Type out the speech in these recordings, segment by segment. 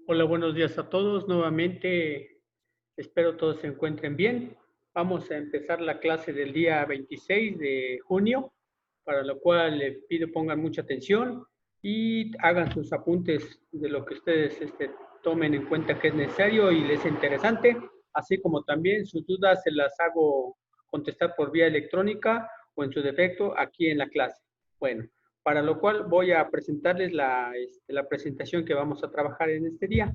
Hola, buenos días a todos. Nuevamente, espero todos se encuentren bien. Vamos a empezar la clase del día 26 de junio, para lo cual les pido pongan mucha atención y hagan sus apuntes de lo que ustedes tomen en cuenta que es necesario y les es interesante, así como también sus dudas se las hago contestar por vía electrónica o en su defecto aquí en la clase. Bueno, para lo cual voy a presentarles la presentación que vamos a trabajar en este día.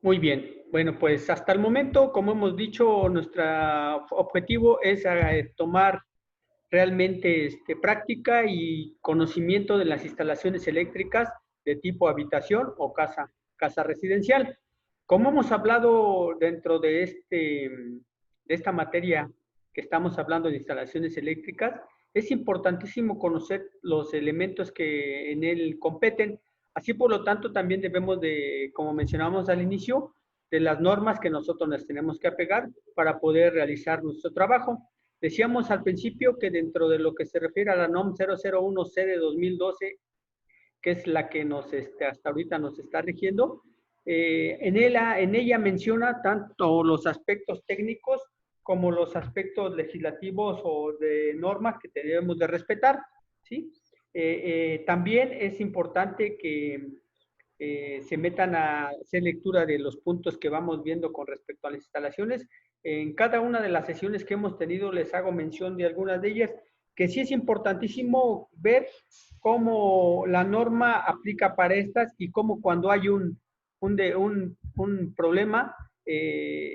Muy bien, bueno, pues hasta el momento, como hemos dicho, nuestro objetivo es tomar realmente práctica y conocimiento de las instalaciones eléctricas de tipo habitación o casa residencial. Como hemos hablado dentro de esta materia que estamos hablando de instalaciones eléctricas, es importantísimo conocer los elementos que en él competen. Así, por lo tanto, también debemos de, como mencionamos al inicio, de las normas que nosotros nos tenemos que apegar para poder realizar nuestro trabajo. Decíamos al principio que dentro de lo que se refiere a la NOM 001C de 2012, que es la que hasta ahorita nos está rigiendo, en ella menciona tanto los aspectos técnicos como los aspectos legislativos o de normas que debemos de respetar, ¿sí? También es importante que se metan a hacer lectura de los puntos que vamos viendo con respecto a las instalaciones. En cada una de las sesiones que hemos tenido les hago mención de algunas de ellas, que sí es importantísimo ver cómo la norma aplica para estas y cómo cuando hay un problema,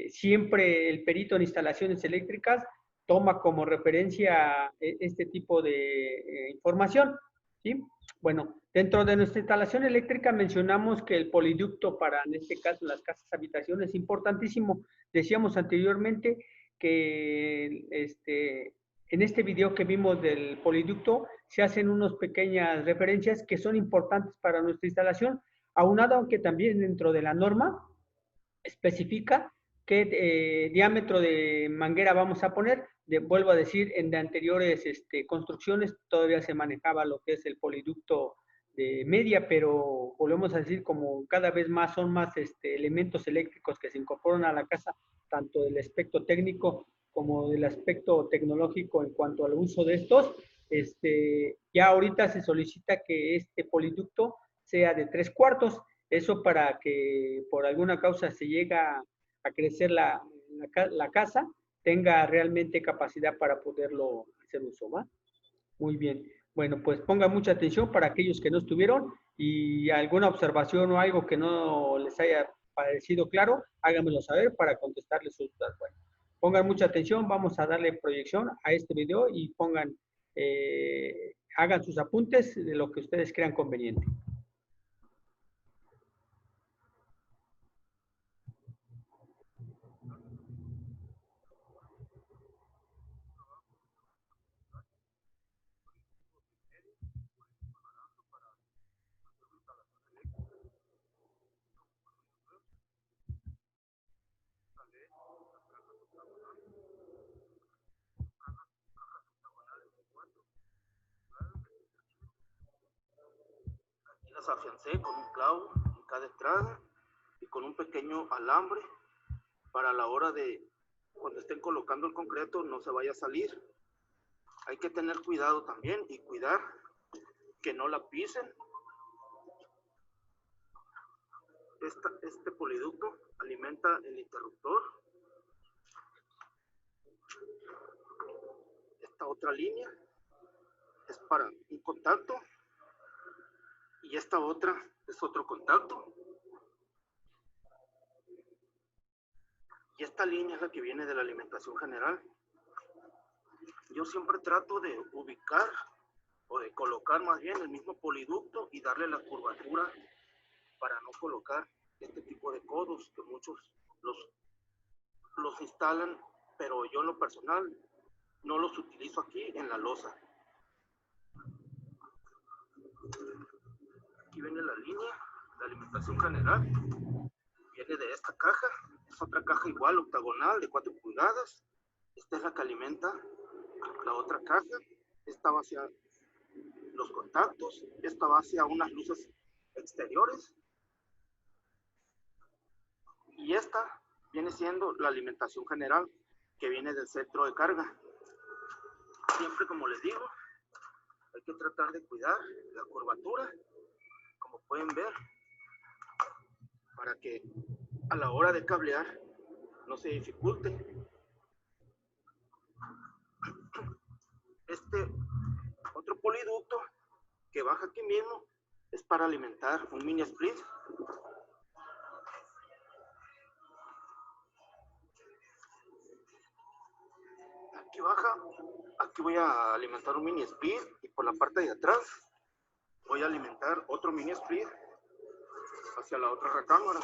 siempre el perito en instalaciones eléctricas toma como referencia este tipo de información, ¿sí? Bueno, dentro de nuestra instalación eléctrica mencionamos que el poliducto para, en este caso, las casas habitación es importantísimo. Decíamos anteriormente que en este video que vimos del poliducto se hacen unas pequeñas referencias que son importantes para nuestra instalación, aunado aunque también dentro de la norma especifica qué diámetro de manguera vamos a poner. Vuelvo a decir, en de anteriores construcciones todavía se manejaba lo que es el poliducto de media, pero volvemos a decir, como cada vez más son más elementos eléctricos que se incorporan a la casa, tanto del aspecto técnico como del aspecto tecnológico en cuanto al uso de estos, ya ahorita se solicita que este poliducto sea de 3/4. Eso para que por alguna causa se llega a crecer la casa, tenga realmente capacidad para poderlo hacer uso, ¿va? Muy bien. Bueno, pues pongan mucha atención para aquellos que no estuvieron y alguna observación o algo que no les haya parecido claro, háganmelo saber para contestarles sus dudas. Bueno, pongan mucha atención, vamos a darle proyección a este video y hagan sus apuntes de lo que ustedes crean conveniente. Aquí las afiancé con un clavo en cada entrada y con un pequeño alambre para la hora de cuando estén colocando el concreto no se vaya a salir. Hay que tener cuidado también y cuidar que no la pisen. Este poliducto alimenta el interruptor. Esta otra línea es para un contacto y esta otra es otro contacto. Y esta línea es la que viene de la alimentación general. Yo siempre trato de ubicar o de colocar más bien el mismo poliducto y darle la curvatura para no colocar este tipo de codos que muchos los instalan, pero yo en lo personal no los utilizo aquí en la losa. Aquí viene la línea de alimentación general, viene de esta caja, es otra caja igual octagonal de 4 pulgadas, es Esta es la que alimenta la otra caja. Esta va hacia los contactos. Esta va hacia unas luces exteriores. Y esta viene siendo la alimentación general que viene del centro de carga. Siempre, como les digo, hay que tratar de cuidar la curvatura, como pueden ver, para que a la hora de cablear no se dificulte. Este otro poliducto que baja aquí mismo es para alimentar un mini split. Aquí baja, aquí voy a alimentar un mini split y por la parte de atrás voy a alimentar otro mini split hacia la otra recámara.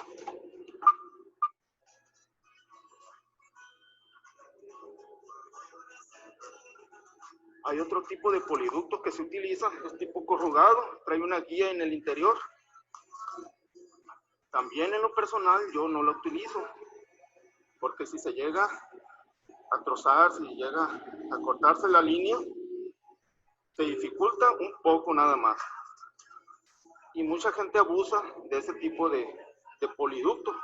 Hay otro tipo de poliducto que se utiliza, es tipo corrugado, trae una guía en el interior. También en lo personal yo no lo utilizo, porque si se llega a trozar, si llega a cortarse la línea, se dificulta un poco nada más. Y mucha gente abusa de ese tipo de poliducto.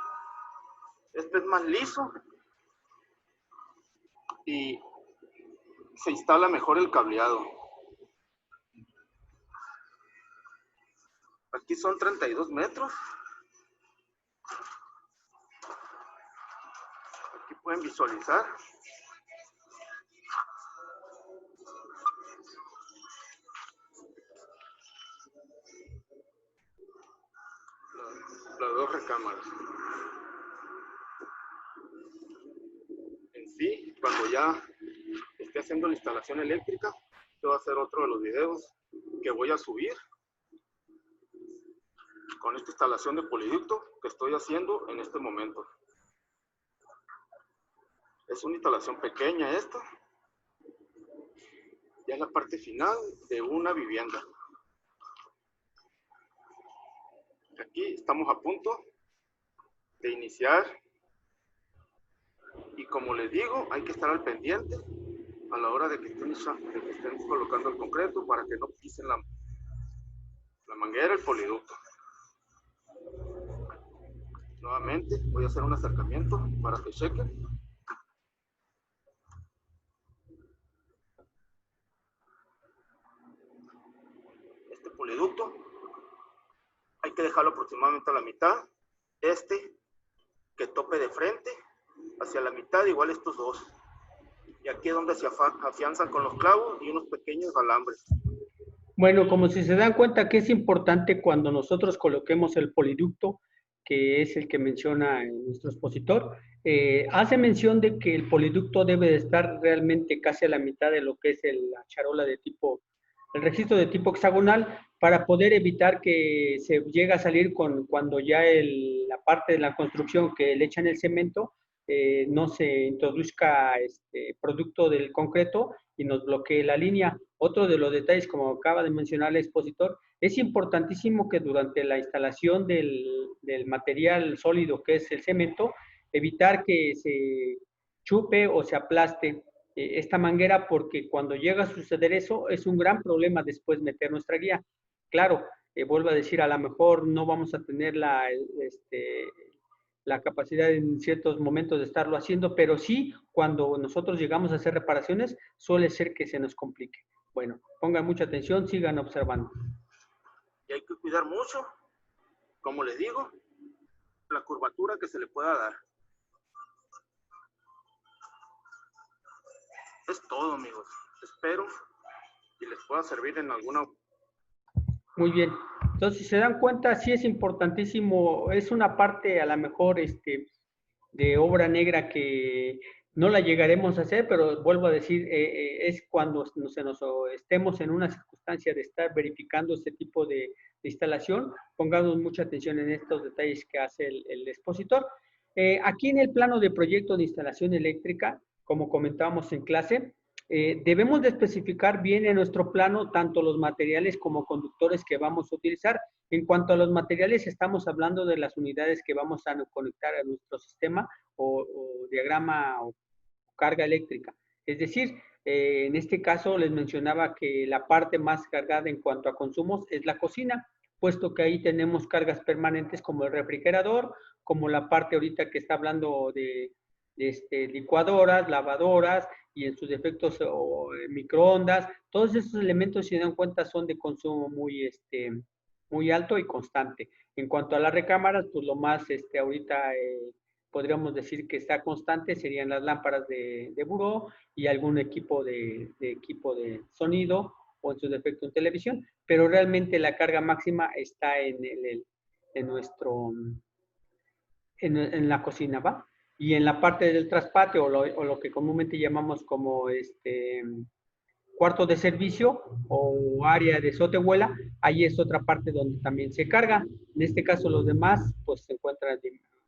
Este es más liso y se instala mejor el cableado. Aquí son 32 metros. Aquí pueden visualizar. Las dos recámaras. En sí, cuando ya esté haciendo la instalación eléctrica, este va a ser otro de los videos que voy a subir con esta instalación de poliducto que estoy haciendo en este momento. Es una instalación pequeña esta. Ya es la parte final de una vivienda. Aquí estamos a punto de iniciar y como les digo, hay que estar al pendiente a la hora de que estén colocando el concreto para que no pisen la manguera, el poliducto. Nuevamente voy a hacer un acercamiento para que chequen. Este poliducto hay que dejarlo aproximadamente a la mitad. Este que tope de frente hacia la mitad, igual estos dos. Y aquí es donde se afianzan con los clavos y unos pequeños alambres. Bueno, como si se dan cuenta que es importante cuando nosotros coloquemos el poliducto, que es el que menciona nuestro expositor, hace mención de que el poliducto debe de estar realmente casi a la mitad de lo que es la charola de tipo, el registro de tipo hexagonal, para poder evitar que se llegue a salir cuando ya la parte de la construcción que le echan el cemento, no se introduzca producto del concreto y nos bloquee la línea. Otro de los detalles, como acaba de mencionar el expositor, es importantísimo que durante la instalación del material sólido que es el cemento, evitar que se chupe o se aplaste esta manguera, porque cuando llega a suceder eso, es un gran problema después meter nuestra guía. Claro, vuelvo a decir, a lo mejor no vamos a tener la capacidad en ciertos momentos de estarlo haciendo, pero sí, cuando nosotros llegamos a hacer reparaciones, suele ser que se nos complique. Bueno, pongan mucha atención, sigan observando. Y hay que cuidar mucho, como les digo, la curvatura que se le pueda dar. Es todo, amigos. Espero y les pueda servir en alguna. Muy bien. Entonces, si se dan cuenta, sí es importantísimo, es una parte a lo mejor de obra negra que no la llegaremos a hacer, pero vuelvo a decir, es cuando estemos en una circunstancia de estar verificando este tipo de instalación, pongamos mucha atención en estos detalles que hace el expositor. Aquí en el plano de proyecto de instalación eléctrica, como comentábamos en clase, debemos de especificar bien en nuestro plano tanto los materiales como conductores que vamos a utilizar. En cuanto a los materiales, estamos hablando de las unidades que vamos a conectar a nuestro sistema o diagrama o carga eléctrica. Es decir, en este caso les mencionaba que la parte más cargada en cuanto a consumos es la cocina, puesto que ahí tenemos cargas permanentes como el refrigerador, como la parte ahorita que está hablando de licuadoras, lavadoras y en sus defectos microondas. Todos esos elementos, si se dan cuenta, son de consumo muy alto y constante. En cuanto a las recámaras, pues lo más ahorita podríamos decir que está constante serían las lámparas de buró y algún equipo equipo de sonido o en su defecto en televisión, pero realmente la carga máxima está en nuestro en la cocina, ¿va? Y en la parte del traspatio o lo que comúnmente llamamos como cuarto de servicio o área de sotehuela, ahí es otra parte donde también se carga. En este caso los demás pues se encuentran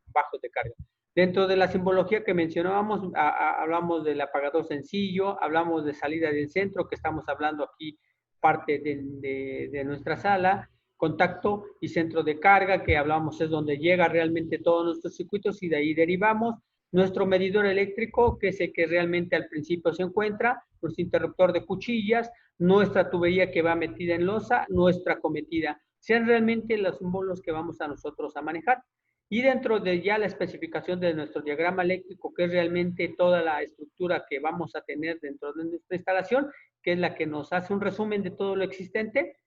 bajos de carga. Dentro de la simbología que mencionábamos, hablamos del apagador sencillo, hablamos de salida del centro, que estamos hablando aquí parte de nuestra sala, contacto y centro de carga, que hablamos es donde llega realmente todos nuestros circuitos y de ahí derivamos. Nuestro medidor eléctrico, que es el que realmente al principio se encuentra, nuestro interruptor de cuchillas, nuestra tubería que va metida en losa, nuestra cometida. Sean realmente los símbolos que vamos a nosotros a manejar. Y dentro de ya la especificación de nuestro diagrama eléctrico, que es realmente toda la estructura que vamos a tener dentro de nuestra instalación, que es la que nos hace un resumen de todo lo existente,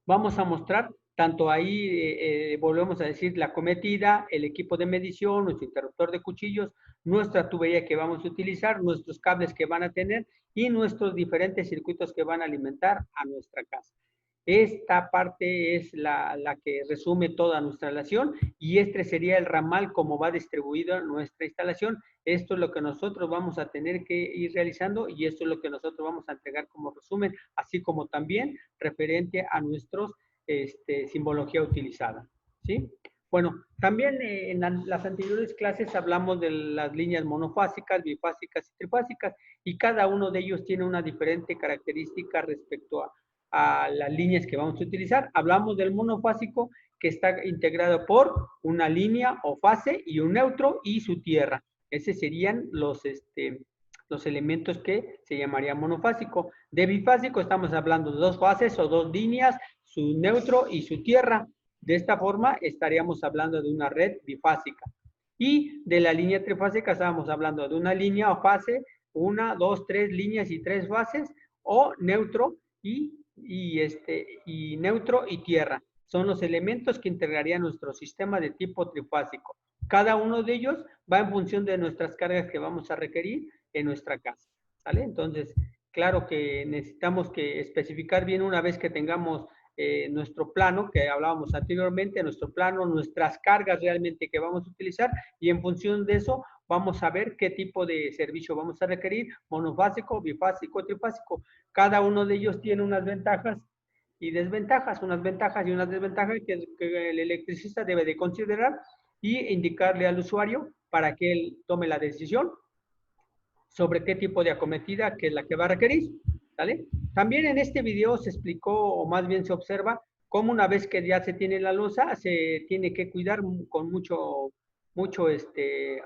vamos a mostrar tanto ahí, volvemos a decir, la cometida, el equipo de medición, nuestro interruptor de cuchillos, nuestra tubería que vamos a utilizar, nuestros cables que van a tener y nuestros diferentes circuitos que van a alimentar a nuestra casa. Esta parte es la que resume toda nuestra instalación y este sería el ramal como va distribuida nuestra instalación. Esto es lo que nosotros vamos a tener que ir realizando y esto es lo que nosotros vamos a entregar como resumen, así como también referente a nuestros simbología utilizada. ¿Sí? Bueno, también en las anteriores clases hablamos de las líneas monofásicas, bifásicas y trifásicas y cada uno de ellos tiene una diferente característica respecto a las líneas que vamos a utilizar. Hablamos del monofásico que está integrado por una línea o fase y un neutro y su tierra. Esos serían los elementos que se llamaría monofásico. De bifásico estamos hablando de dos fases o dos líneas, su neutro y su tierra. De esta forma estaríamos hablando de una red bifásica. Y de la línea trifásica estábamos hablando de una línea o fase, una, dos, tres líneas y tres fases, o neutro y neutro y tierra. Son los elementos que integrarían nuestro sistema de tipo trifásico. Cada uno de ellos va en función de nuestras cargas que vamos a requerir en nuestra casa. ¿Sale? Entonces, claro que necesitamos que especificar bien una vez que tengamos nuestro plano, que hablábamos anteriormente, nuestro plano, nuestras cargas realmente que vamos a utilizar y en función de eso vamos a ver qué tipo de servicio vamos a requerir, monofásico, bifásico, trifásico. Cada uno de ellos tiene unas ventajas y desventajas, unas ventajas y unas desventajas que el electricista debe de considerar y indicarle al usuario para que él tome la decisión sobre qué tipo de acometida que es la que va a requerir. ¿Sale? También en este video se explicó, o más bien se observa, cómo una vez que ya se tiene la losa, se tiene que cuidar con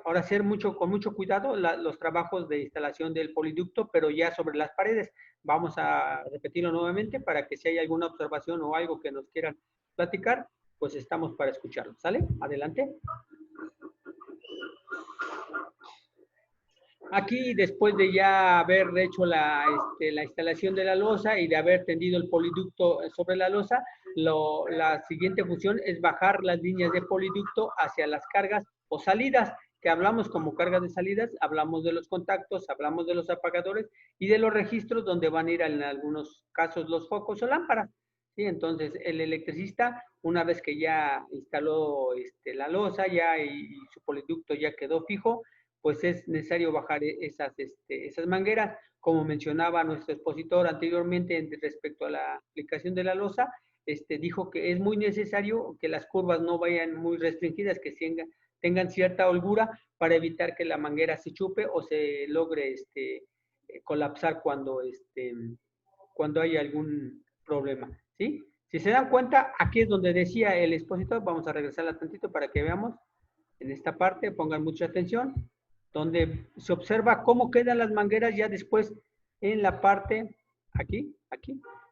ahora hacer con mucho cuidado los trabajos de instalación del poliducto, pero ya sobre las paredes. Vamos a repetirlo nuevamente para que si hay alguna observación o algo que nos quieran platicar, pues estamos para escucharlo. ¿Sale? Adelante. Aquí, después de ya haber hecho la instalación de la losa y de haber tendido el poliducto sobre la losa, la siguiente función es bajar las líneas de poliducto hacia las cargas o salidas, que hablamos como cargas de salidas, hablamos de los contactos, hablamos de los apagadores y de los registros donde van a ir en algunos casos los focos o lámparas. ¿Sí? Entonces, el electricista, una vez que ya instaló la losa y su poliducto ya quedó fijo, pues es necesario bajar esas mangueras. Como mencionaba nuestro expositor anteriormente respecto a la aplicación de la losa, dijo que es muy necesario que las curvas no vayan muy restringidas, que tengan cierta holgura para evitar que la manguera se chupe o se logre colapsar cuando hay algún problema. ¿Sí? Si se dan cuenta, aquí es donde decía el expositor, vamos a regresarla tantito para que veamos en esta parte, pongan mucha atención. donde se observa cómo quedan las mangueras ya después en la parte, aquí.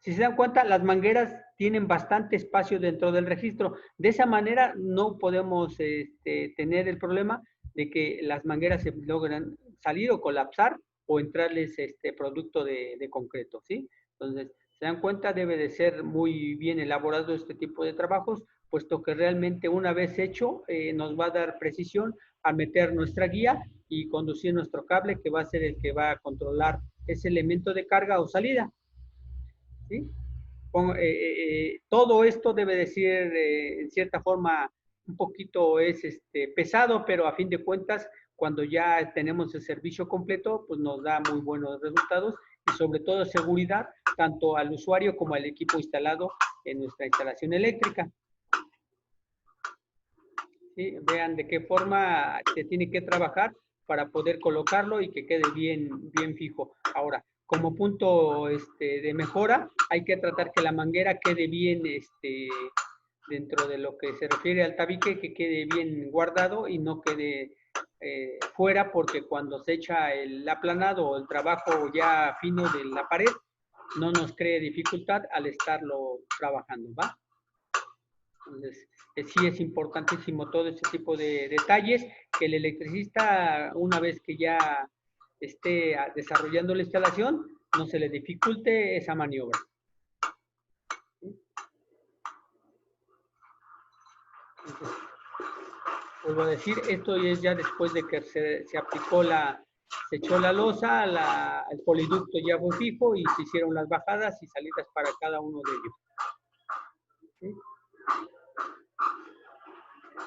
Si se dan cuenta, las mangueras tienen bastante espacio dentro del registro. De esa manera no podemos tener el problema de que las mangueras se logran salir o colapsar o entrarles producto de concreto, ¿sí? Entonces, se dan cuenta, debe de ser muy bien elaborado este tipo de trabajos, puesto que realmente una vez hecho nos va a dar precisión a meter nuestra guía y conducir nuestro cable, que va a ser el que va a controlar ese elemento de carga o salida, ¿sí? Todo esto debe decir, en cierta forma, un poquito es pesado, pero a fin de cuentas, cuando ya tenemos el servicio completo, pues nos da muy buenos resultados y sobre todo seguridad, tanto al usuario como al equipo instalado en nuestra instalación eléctrica. ¿Sí? Vean de qué forma se tiene que trabajar para poder colocarlo y que quede bien, bien fijo. Ahora, como punto de mejora, hay que tratar que la manguera quede bien dentro de lo que se refiere al tabique, que quede bien guardado y no quede fuera, porque cuando se echa el aplanado o el trabajo ya fino de la pared, no nos cree dificultad al estarlo trabajando, ¿va? Entonces, sí es importantísimo todo este tipo de detalles, que el electricista, una vez que ya esté desarrollando la instalación, no se le dificulte esa maniobra. Entonces, vuelvo a decir, esto es ya después de que se aplicó se echó la losa, el poliducto ya fue fijo y se hicieron las bajadas y salidas para cada uno de ellos. ¿Sí?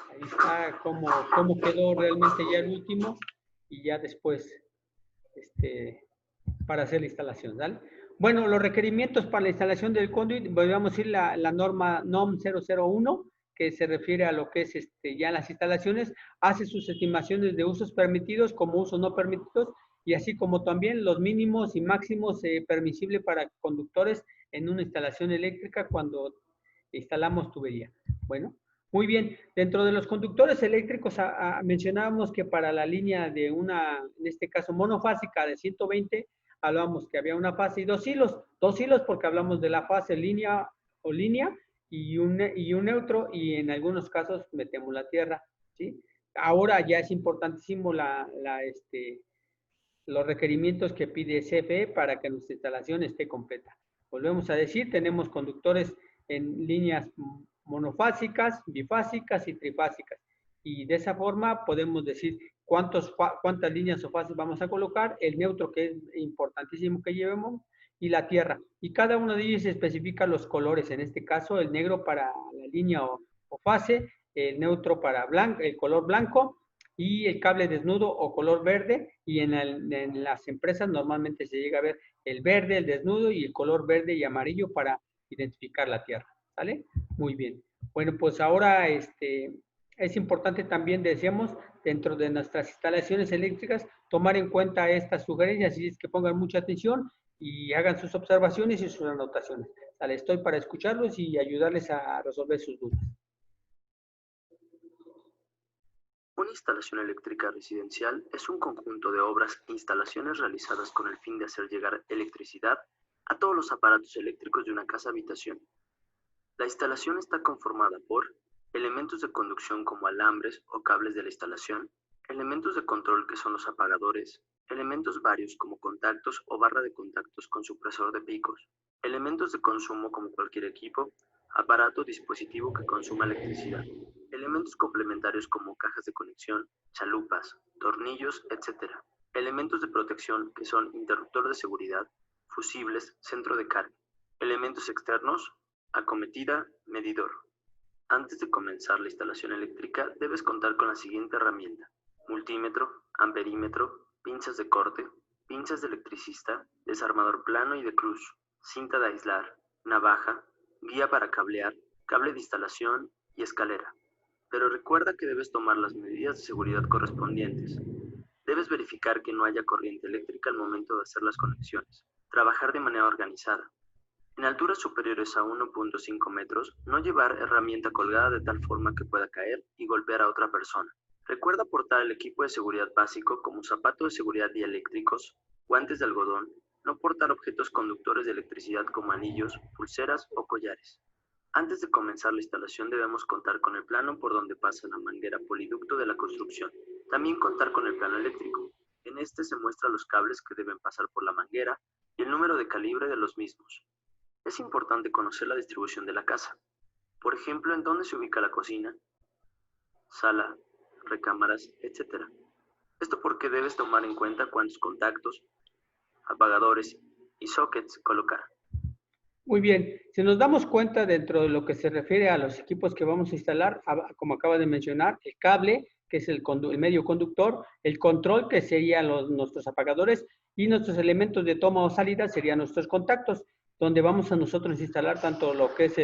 Ahí está cómo quedó realmente ya el último y ya después para hacer la instalación, ¿vale? Bueno, los requerimientos para la instalación del conduit, volvemos a decir la norma NOM 001, que se refiere a lo que es ya las instalaciones, hace sus estimaciones de usos permitidos como usos no permitidos, y así como también los mínimos y máximos permisibles para conductores en una instalación eléctrica cuando instalamos tubería. Bueno, muy bien. Dentro de los conductores eléctricos mencionábamos que para la línea de una, en este caso monofásica de 120, hablábamos que había una fase y dos hilos porque hablamos de la fase línea o línea y un neutro, y en algunos casos metemos la tierra, ¿sí? Ahora ya es importantísimo los requerimientos que pide CFE para que nuestra instalación esté completa. Volvemos a decir, tenemos conductores en líneas monofásicas, bifásicas y trifásicas. Y de esa forma podemos decir cuántas líneas o fases vamos a colocar, el neutro, que es importantísimo que llevemos, y la tierra. Y cada uno de ellos especifica los colores, en este caso el negro para la línea o fase, el neutro para el color blanco, y el cable desnudo o color verde, y en las empresas normalmente se llega a ver el verde, el desnudo y el color verde y amarillo para identificar la tierra, ¿sale? Muy bien. Bueno, pues ahora es importante también, decíamos, dentro de nuestras instalaciones eléctricas, tomar en cuenta estas sugerencias, y es que pongan mucha atención y hagan sus observaciones y sus anotaciones. ¿Sale? Estoy para escucharlos y ayudarles a resolver sus dudas. Una instalación eléctrica residencial es un conjunto de obras e instalaciones realizadas con el fin de hacer llegar electricidad a todos los aparatos eléctricos de una casa-habitación. La instalación está conformada por elementos de conducción como alambres o cables de la instalación, elementos de control que son los apagadores, elementos varios como contactos o barra de contactos con supresor de picos, elementos de consumo como cualquier equipo, aparato o dispositivo que consuma electricidad, elementos complementarios como cajas de conexión, chalupas, tornillos, etc. Elementos de protección que son interruptor de seguridad, fusibles, centro de carga. Elementos externos, acometida, medidor. Antes de comenzar la instalación eléctrica, debes contar con la siguiente herramienta: multímetro, amperímetro, pinzas de corte, pinzas de electricista, desarmador plano y de cruz, cinta de aislar, navaja, guía para cablear, cable de instalación y escalera. Pero recuerda que debes tomar las medidas de seguridad correspondientes. Debes verificar que no haya corriente eléctrica al momento de hacer las conexiones. Trabajar de manera organizada. En alturas superiores a 1.5 metros, no llevar herramienta colgada de tal forma que pueda caer y golpear a otra persona. Recuerda portar el equipo de seguridad básico como zapatos de seguridad dieléctricos, guantes de algodón, no portar objetos conductores de electricidad como anillos, pulseras o collares. Antes de comenzar la instalación debemos contar con el plano por donde pasa la manguera poliducto de la construcción. También contar con el plano eléctrico. En este se muestran los cables que deben pasar por la manguera y el número de calibre de los mismos. Es importante conocer la distribución de la casa. Por ejemplo, en dónde se ubica la cocina, sala, recámaras, etc. Esto porque debes tomar en cuenta cuántos contactos, apagadores y sockets colocar. Muy bien, si nos damos cuenta dentro de lo que se refiere a los equipos que vamos a instalar, como acaba de mencionar, el cable, que es el medio conductor, el control, que serían nuestros apagadores, y nuestros elementos de toma o salida serían nuestros contactos, donde vamos a nosotros instalar tanto lo que es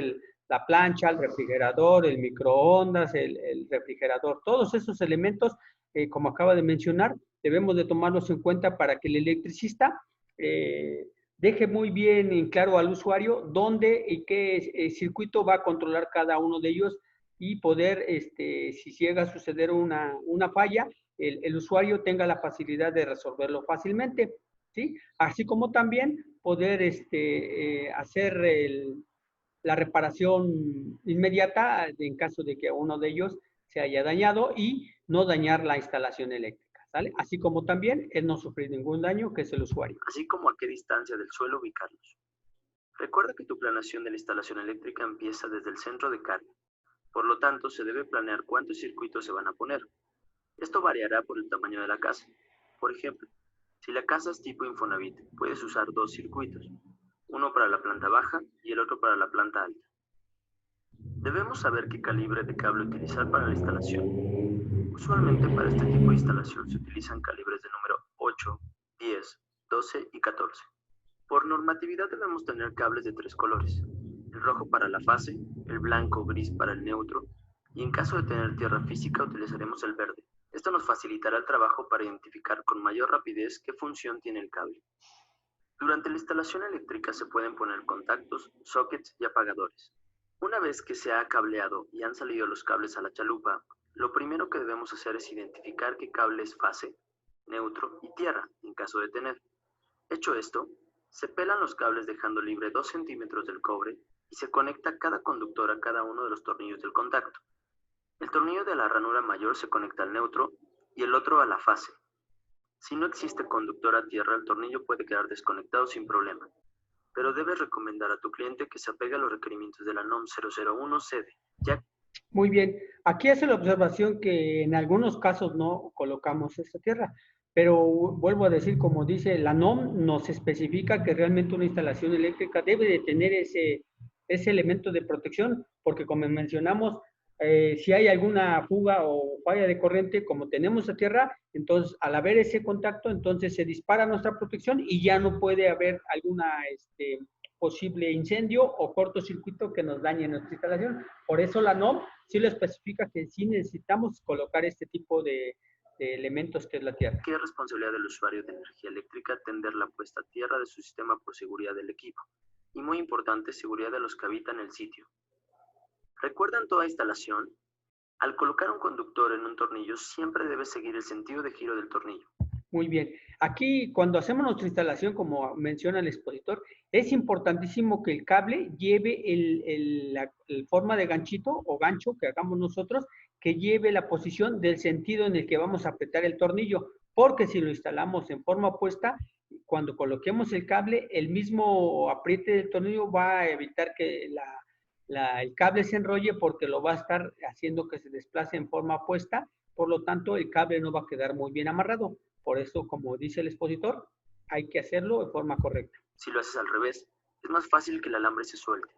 la plancha, el refrigerador, el microondas, el refrigerador, todos esos elementos, como acaba de mencionar, debemos de tomarlos en cuenta para que el electricista deje muy bien en claro al usuario dónde y qué circuito va a controlar cada uno de ellos y poder, si llega a suceder una falla, el usuario tenga la facilidad de resolverlo fácilmente, ¿sí? Así como también poder hacer la reparación inmediata en caso de que uno de ellos se haya dañado y no dañar la instalación eléctrica, ¿sale? Así como también el no sufrir ningún daño, que es el usuario. Así como a qué distancia del suelo ubicarlos. Recuerda que tu planeación de la instalación eléctrica empieza desde el centro de carga. Por lo tanto, se debe planear cuántos circuitos se van a poner. Esto variará por el tamaño de la casa. Por ejemplo, si la casa es tipo Infonavit, puedes usar 2 circuitos, uno para la planta baja y el otro para la planta alta. Debemos saber qué calibre de cable utilizar para la instalación. Usualmente para este tipo de instalación se utilizan calibres de número 8, 10, 12 y 14. Por normatividad debemos tener cables de 3 colores, el rojo para la fase, el blanco o gris para el neutro, y en caso de tener tierra física utilizaremos el verde. Esto nos facilitará el trabajo para identificar con mayor rapidez qué función tiene el cable. Durante la instalación eléctrica se pueden poner contactos, sockets y apagadores. Una vez que se ha cableado y han salido los cables a la chalupa, lo primero que debemos hacer es identificar qué cable es fase, neutro y tierra, en caso de tener. Hecho esto, se pelan los cables dejando libre 2 centímetros del cobre y se conecta cada conductor a cada uno de los tornillos del contacto. El tornillo de la ranura mayor se conecta al neutro y el otro a la fase. Si no existe conductor a tierra, el tornillo puede quedar desconectado sin problema, pero debes recomendar a tu cliente que se apegue a los requerimientos de la NOM 001 CD. Muy bien, aquí hace la observación que en algunos casos no colocamos esta tierra, pero vuelvo a decir, como dice la NOM, nos especifica que realmente una instalación eléctrica debe de tener ese elemento de protección, porque como mencionamos, si hay alguna fuga o falla de corriente, como tenemos la tierra, entonces al haber ese contacto, entonces se dispara nuestra protección y ya no puede haber alguna posible incendio o cortocircuito que nos dañe nuestra instalación. Por eso la NOM sí lo especifica que sí necesitamos colocar este tipo de elementos que es la tierra. ¿Qué es responsabilidad del usuario de energía eléctrica atender la puesta a tierra de su sistema por seguridad del equipo? Y muy importante, seguridad de los que habitan el sitio. ¿Recuerdan toda instalación? Al colocar un conductor en un tornillo, siempre debe seguir el sentido de giro del tornillo. Muy bien. Aquí, cuando hacemos nuestra instalación, como menciona el expositor, es importantísimo que el cable lleve la forma de ganchito o gancho que hagamos nosotros, que lleve la posición del sentido en el que vamos a apretar el tornillo, porque si lo instalamos en forma opuesta, cuando coloquemos el cable, el mismo apriete del tornillo va a evitar que el cable se enrolle porque lo va a estar haciendo que se desplace en forma opuesta, por lo tanto el cable no va a quedar muy bien amarrado. Por eso, como dice el expositor, hay que hacerlo de forma correcta. Si lo haces al revés, es más fácil que el alambre se suelte.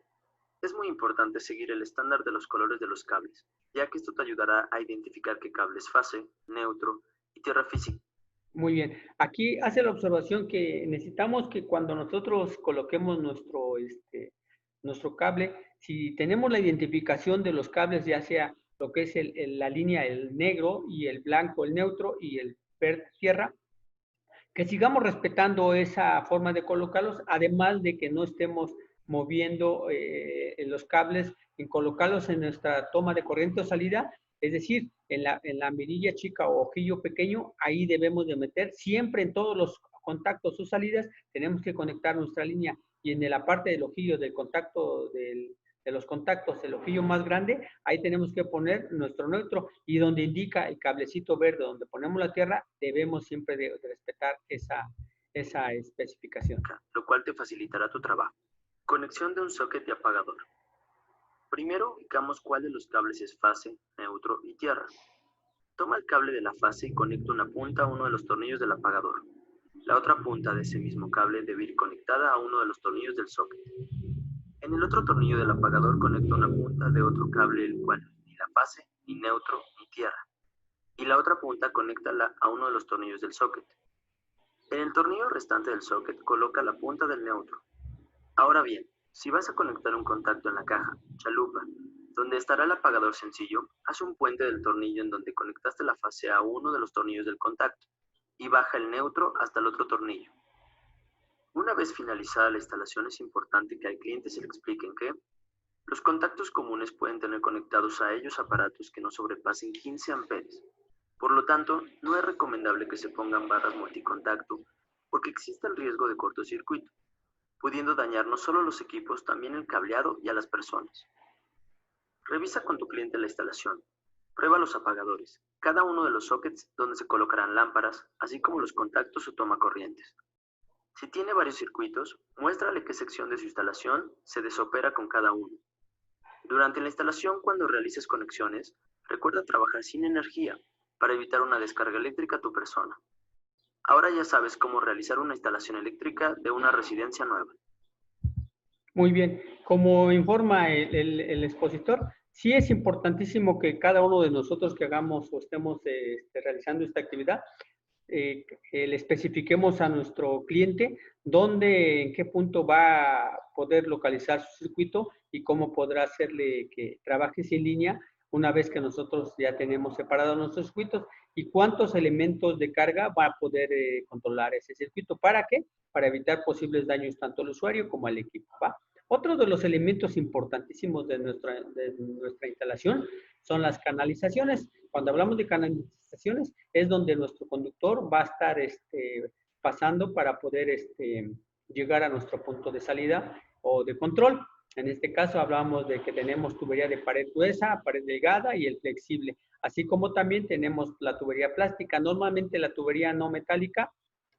Es muy importante seguir el estándar de los colores de los cables, ya que esto te ayudará a identificar qué cable es fase, neutro y tierra física. Muy bien. Aquí hace la observación que necesitamos que cuando nosotros coloquemos nuestro cable, si tenemos la identificación de los cables, ya sea lo que es la línea, el negro y el blanco, el neutro y el verde tierra, que sigamos respetando esa forma de colocarlos, además de que no estemos moviendo los cables, en colocarlos en nuestra toma de corriente o salida, Es decir, en la mirilla chica o ojillo pequeño, ahí debemos de meter siempre en todos los contactos o salidas, tenemos que conectar nuestra línea y en la parte del ojillo del contacto de los contactos, el ojillo más grande, ahí tenemos que poner nuestro neutro y donde indica el cablecito verde donde ponemos la tierra, debemos siempre de respetar esa especificación. Lo cual te facilitará tu trabajo. Conexión de un socket y apagador. Primero ubicamos cuál de los cables es fase, neutro y tierra. Toma el cable de la fase y conecta una punta a uno de los tornillos del apagador. La otra punta de ese mismo cable debe ir conectada a uno de los tornillos del socket. En el otro tornillo del apagador conecta una punta de otro cable el cual ni la fase, ni neutro, ni tierra. Y la otra punta conéctala a uno de los tornillos del socket. En el tornillo restante del socket coloca la punta del neutro. Ahora bien, si vas a conectar un contacto en la caja, chalupa, donde estará el apagador sencillo, haz un puente del tornillo en donde conectaste la fase a uno de los tornillos del contacto y baja el neutro hasta el otro tornillo. Una vez finalizada la instalación es importante que al cliente se le expliquen que los contactos comunes pueden tener conectados a ellos aparatos que no sobrepasen 15 amperes. Por lo tanto, no es recomendable que se pongan barras multicontacto porque existe el riesgo de cortocircuito, pudiendo dañar no solo los equipos, también el cableado y a las personas. Revisa con tu cliente la instalación. Prueba los apagadores, cada uno de los sockets donde se colocarán lámparas, así como los contactos o tomacorrientes. Si tiene varios circuitos, muéstrale qué sección de su instalación se desopera con cada uno. Durante la instalación, cuando realices conexiones, recuerda trabajar sin energía para evitar una descarga eléctrica a tu persona. Ahora ya sabes cómo realizar una instalación eléctrica de una residencia nueva. Muy bien, como informa el expositor, sí es importantísimo que cada uno de nosotros que hagamos o estemos realizando esta actividad, le especifiquemos a nuestro cliente dónde, en qué punto va a poder localizar su circuito y cómo podrá hacerle que trabaje en línea una vez que nosotros ya tenemos separados nuestros circuitos y cuántos elementos de carga va a poder controlar ese circuito. ¿Para qué? Para evitar posibles daños tanto al usuario como al equipo, ¿va? Otro de los elementos importantísimos de nuestra instalación son las canalizaciones. Cuando hablamos de canalizaciones, es donde nuestro conductor va a estar pasando para poder llegar a nuestro punto de salida o de control. En este caso hablamos de que tenemos tubería de pared gruesa, pared delgada y el flexible, así como también tenemos la tubería plástica. Normalmente la tubería no metálica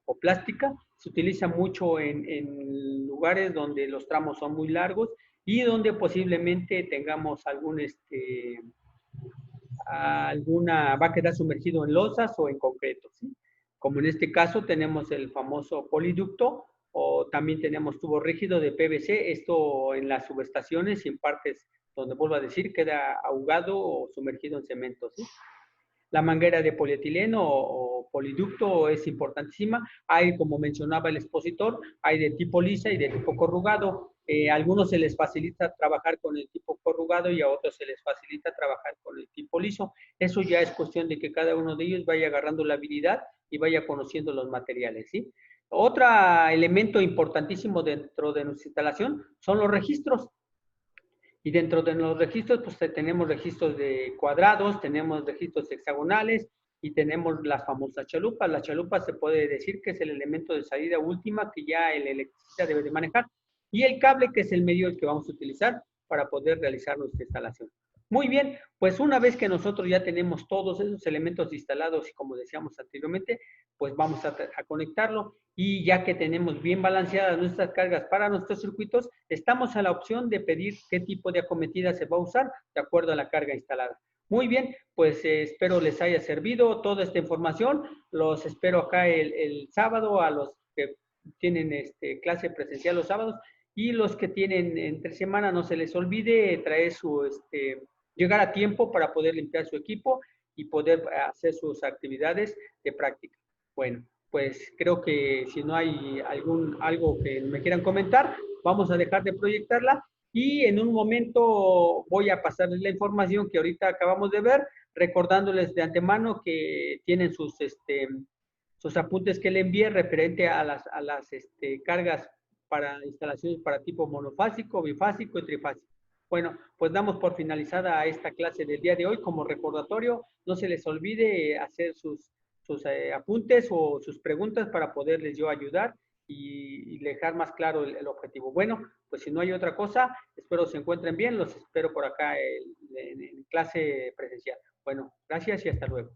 o plástica se utiliza mucho en lugares donde los tramos son muy largos y donde posiblemente tengamos va a quedar sumergido en losas o en concreto, ¿sí? Como en este caso tenemos el famoso poliducto o también tenemos tubo rígido de PVC, esto en las subestaciones y en partes donde, vuelvo a decir, queda ahogado o sumergido en cemento, ¿sí? La manguera de polietileno o poliducto es importantísima. Hay, como mencionaba el expositor, hay de tipo lisa y de tipo corrugado. A algunos se les facilita trabajar con el tipo corrugado y a otros se les facilita trabajar con el tipo liso. Eso ya es cuestión de que cada uno de ellos vaya agarrando la habilidad y vaya conociendo los materiales, ¿sí? Otro elemento importantísimo dentro de nuestra instalación son los registros. Y dentro de los registros, pues tenemos registros de cuadrados, tenemos registros hexagonales y tenemos las famosas chalupas. La chalupa se puede decir que es el elemento de salida última que ya el electricista debe de manejar. Y el cable, que es el medio que vamos a utilizar para poder realizar nuestra instalación. Muy bien, pues una vez que nosotros ya tenemos todos esos elementos instalados y como decíamos anteriormente, pues vamos a conectarlo y ya que tenemos bien balanceadas nuestras cargas para nuestros circuitos, estamos a la opción de pedir qué tipo de acometida se va a usar de acuerdo a la carga instalada. Muy bien, pues espero les haya servido toda esta información. Los espero acá el sábado a los que tienen clase presencial los sábados y los que tienen entre semana no se les olvide traer llegar a tiempo para poder limpiar su equipo y poder hacer sus actividades de práctica. Bueno, pues creo que si no hay algo que me quieran comentar, vamos a dejar de proyectarla y en un momento voy a pasarles la información que ahorita acabamos de ver, recordándoles de antemano que tienen sus apuntes que le envié referente a las cargas para instalaciones para tipo monofásico, bifásico y trifásico. Bueno, pues damos por finalizada esta clase del día de hoy. Como recordatorio, no se les olvide hacer sus apuntes o sus preguntas para poderles yo ayudar y dejar más claro el objetivo. Bueno, pues si no hay otra cosa, espero se encuentren bien. Los espero por acá en clase presencial. Bueno, gracias y hasta luego.